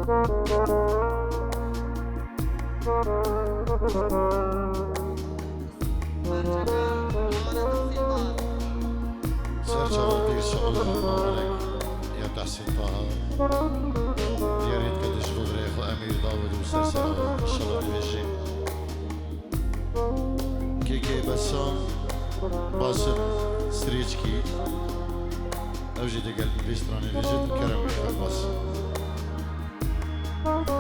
سرچاو دیر شغل مبارک یا تحسین طه دیارید که تشغل ریخ و امیر داود و سرسرا انشالله نویجین که بسان باسم ستریچکی اوجی دقل بیسترانی نویجید کرم میخواد باسم الو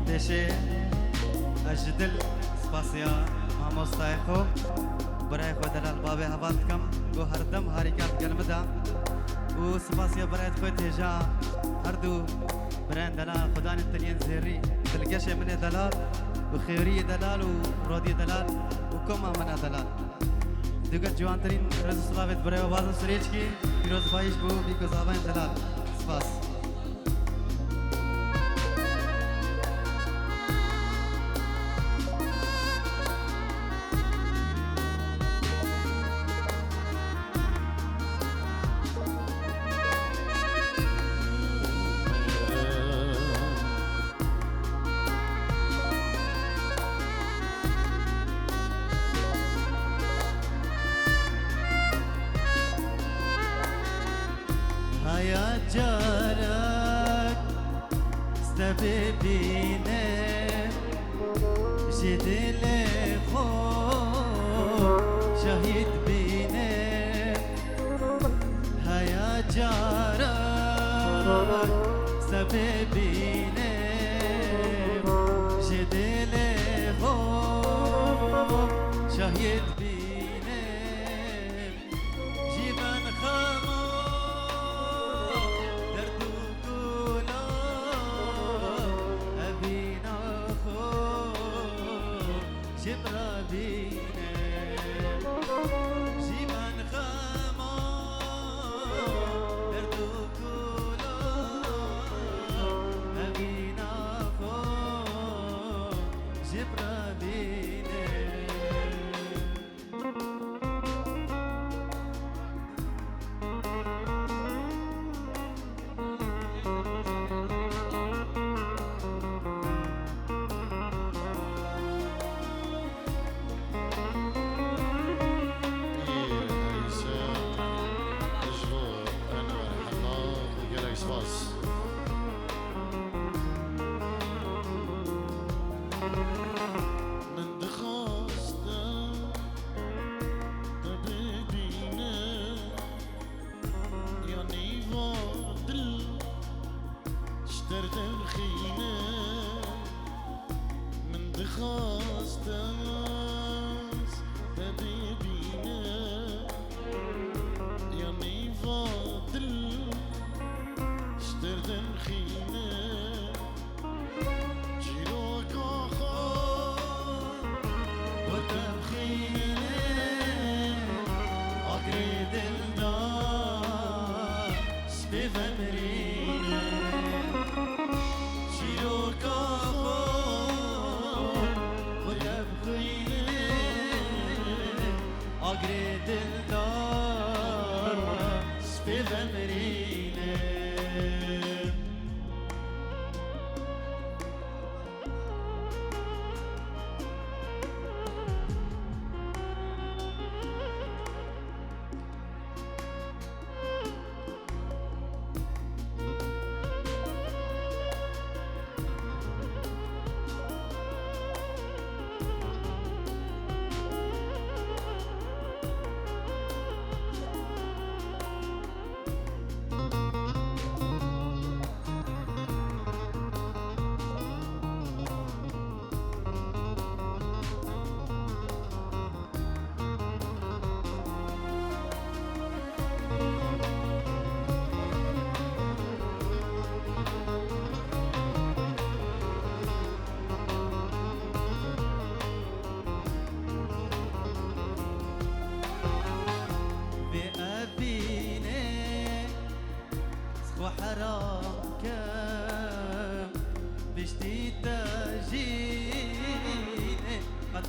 دشي اجدل سپاسیا مامۆستای خۆ برای خۆ دەلال بابێ هەواڵ بکەم بۆ هەردەم هاریکات گەلمەدا و سپاسیا برایت خۆی تێژا هەردوو برایان دەلال خوددانی تەنیان زێڕی دڵگەشێ منێ دەلال و خێوریە دەلال و ڕۆدی دەلال و کۆما منە دەلال دوگە جوانترین ڕێز و سڵاوێت برایەوە بازم سرێچکی پیرۆزباییش بوو بیکۆزاوان دەلال سپاس حياة جارك استبيبينه جد لخو شهيد بينه حياة جارك استبيبينه جد لخو شهيد بينه جيبان خمو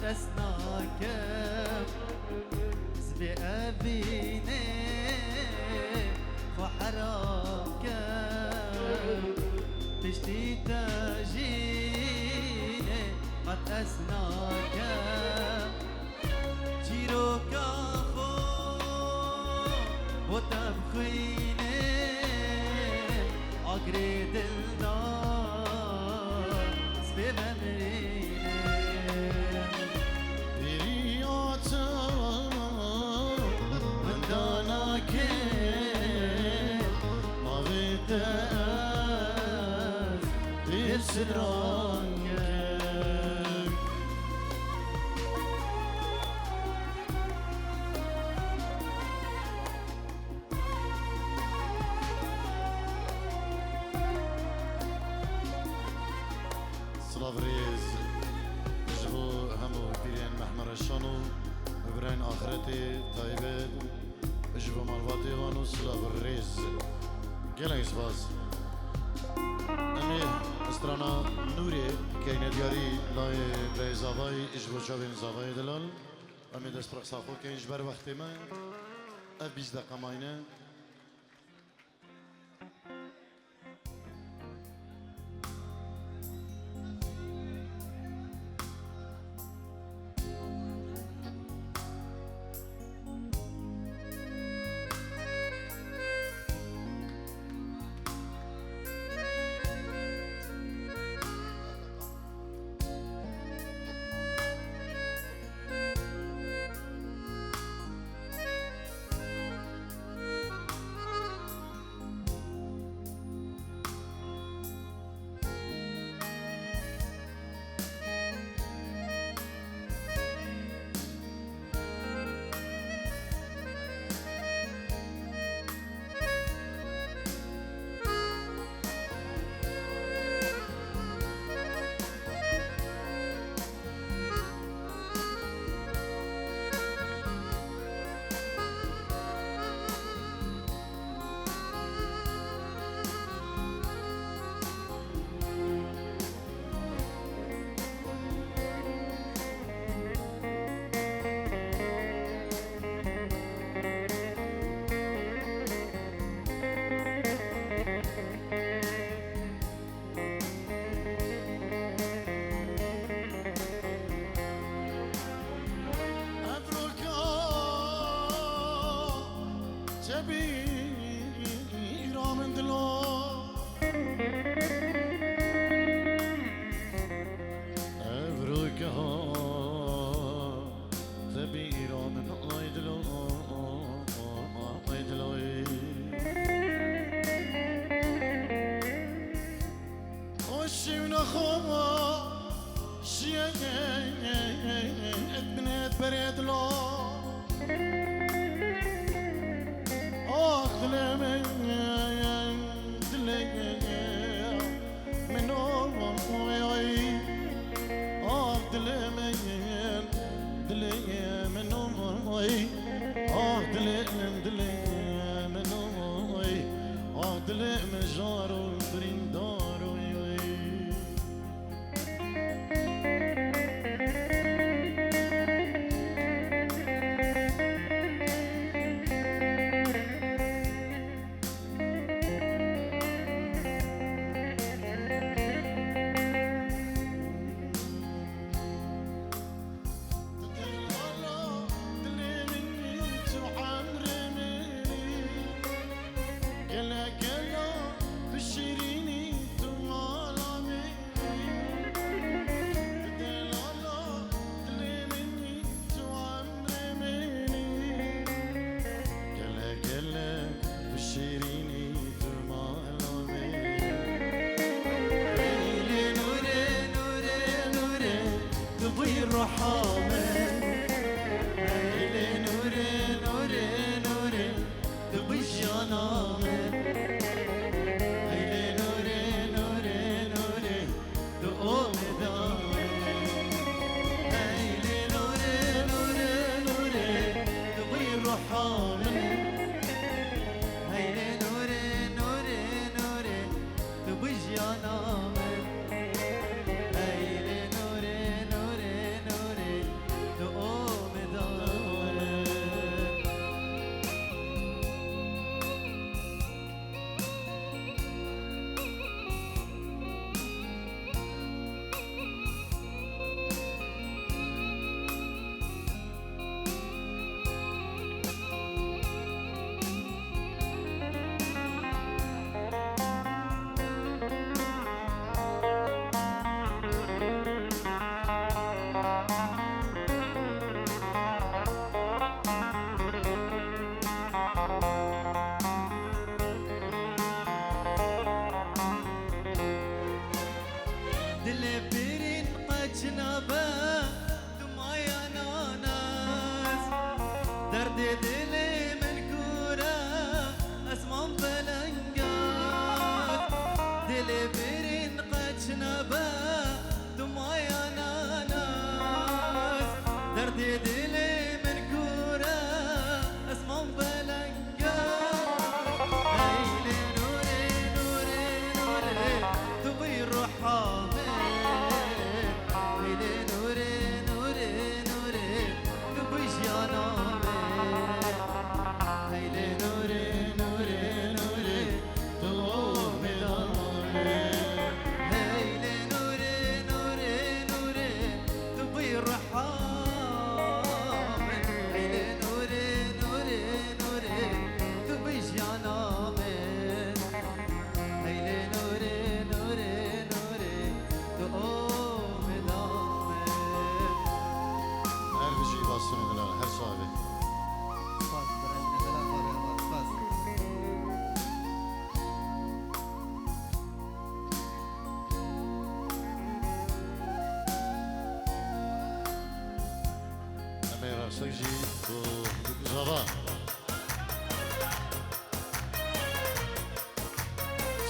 تسناكم سبي أبيني وحرامكم تشتي تاجيني قد أسناكم چیروکا خو و تبخوینه آگری دلدار سبی ممرینه دیریاتا من دانا که ماویت از دیر سران صلابريز جبو همو بيرين محمر الشانو برين آخرتي طيبة جبو مالواتي وانو صلابريز گلنگ سپاس امی استرانا نوری که ندیاری لای برای زاوای جبو چاوین زاوای دلال امی دست پرخ ساخو که اینج بر وقتی ما اف 20 دقیقه ماینه بريد لو دلي دلي من أمي دلي من أمي دلي من أمي دلي من جارو برين دارو سجي زبا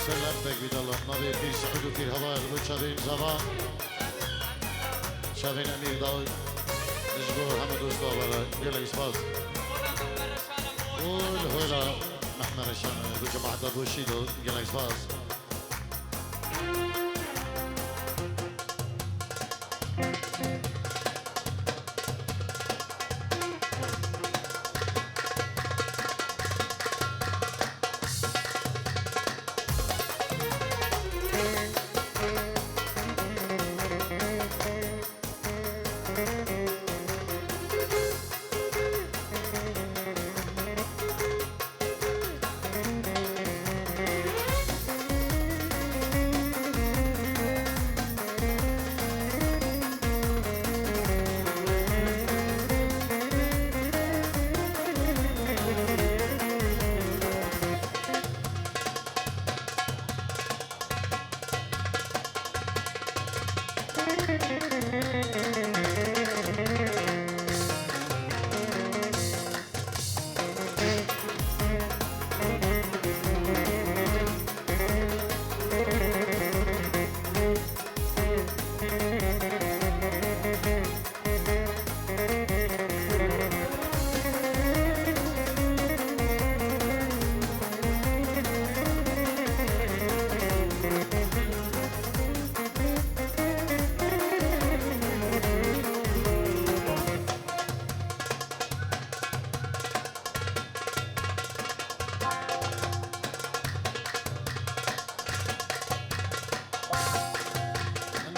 سلام بك بيد الله نبي في سعود وفي الهواء شابين زبا شابين أمير داود جبور حمد وستوبر يلا يسباس والهولا محمد رشان بجماعة أبو شيدو يلا يسباس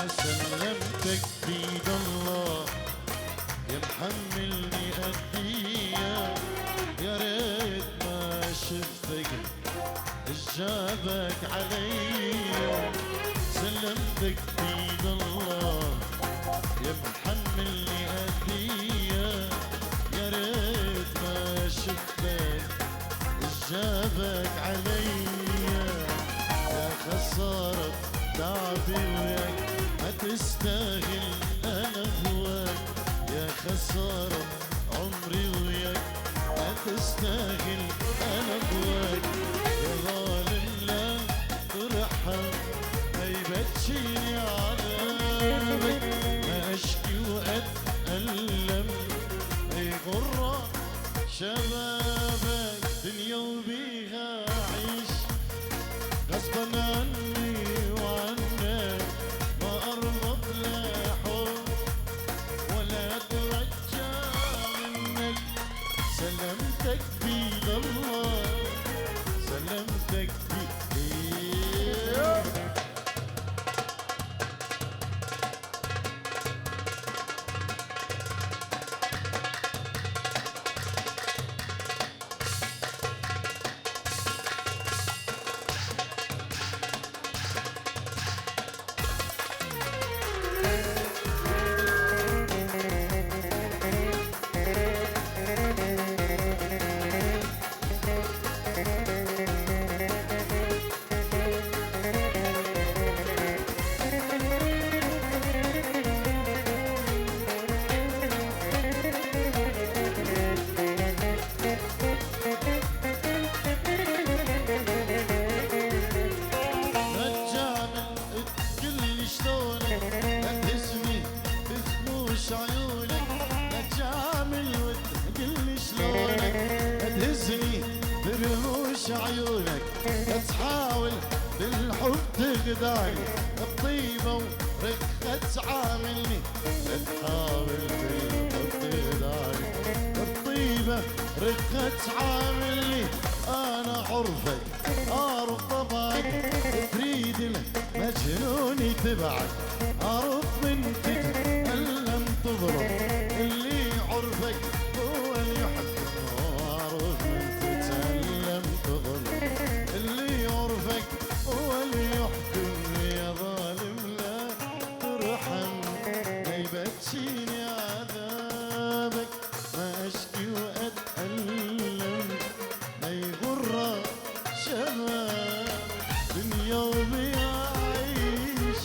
سلمتك بيد الله يا محملني أدية يا ريت ما شفتك جابك عليا سلمتك بيد الله يا محملني أدية يا ريت ما شفتك جابك عليا يا خسارة تعبي وياك ما تستاهل انا هواك يا خسارة عمري وياك ما تستاهل انا هواك يا ظالم لا ترحم ما يبكيني عذابك ما اشكي واتألم ما يغر شبابك دنيا وبيها عيش غصبا عني وعنك ما أرغب لا حب ولا ترجى منك سلمتك بيد الله سلمتك بيد عيونك تحاول بالحب تقدرني الطيبة ورقة تعاملني تحاول بالحب تقدرني الطيبة رقة تعاملني أنا عرفك أعرف طبعك تريد المجنون يتبعك أعرف من تتألم تضرب اللي عرفك هو اللي يحكم أعرف من تتألم تضرب اللي عرفك هو اللي يحكم يا ظالم لا ترحم ما يبكيني عذابك ما أشكي وأتألم ما يغر شباب دنيا وبيعيش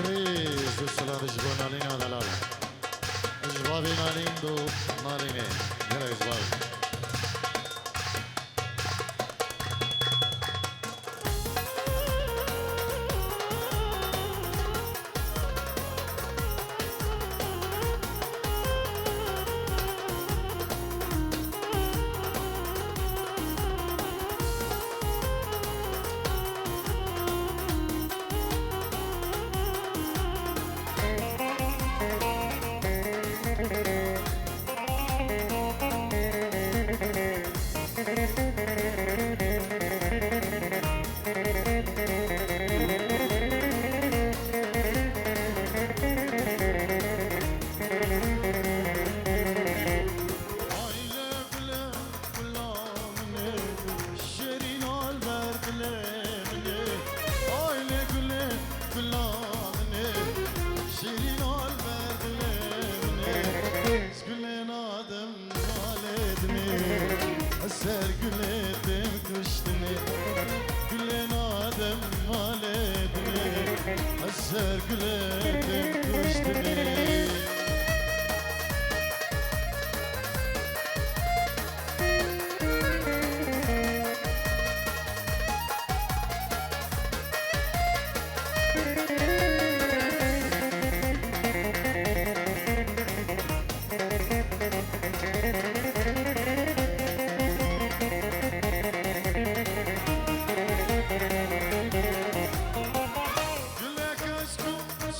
فريز وصلا جبو نالين هذا لا جبابي نالين دو نالينين يلا جبابي Ser güledim kıştını Gülen adem maledini Ser güledim kıştını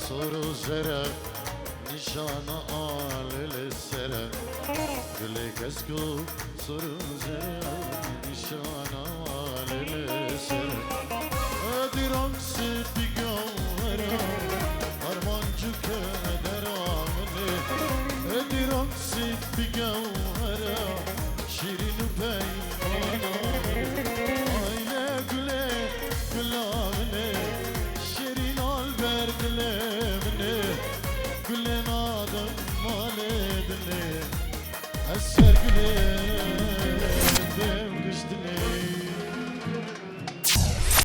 Soru zere nişana alele sere Güle kesku soru zere nişana alele sere Edir aksi digavara Armancı keder ameli Edir aksi digavara Şirin peymana Aile güle güle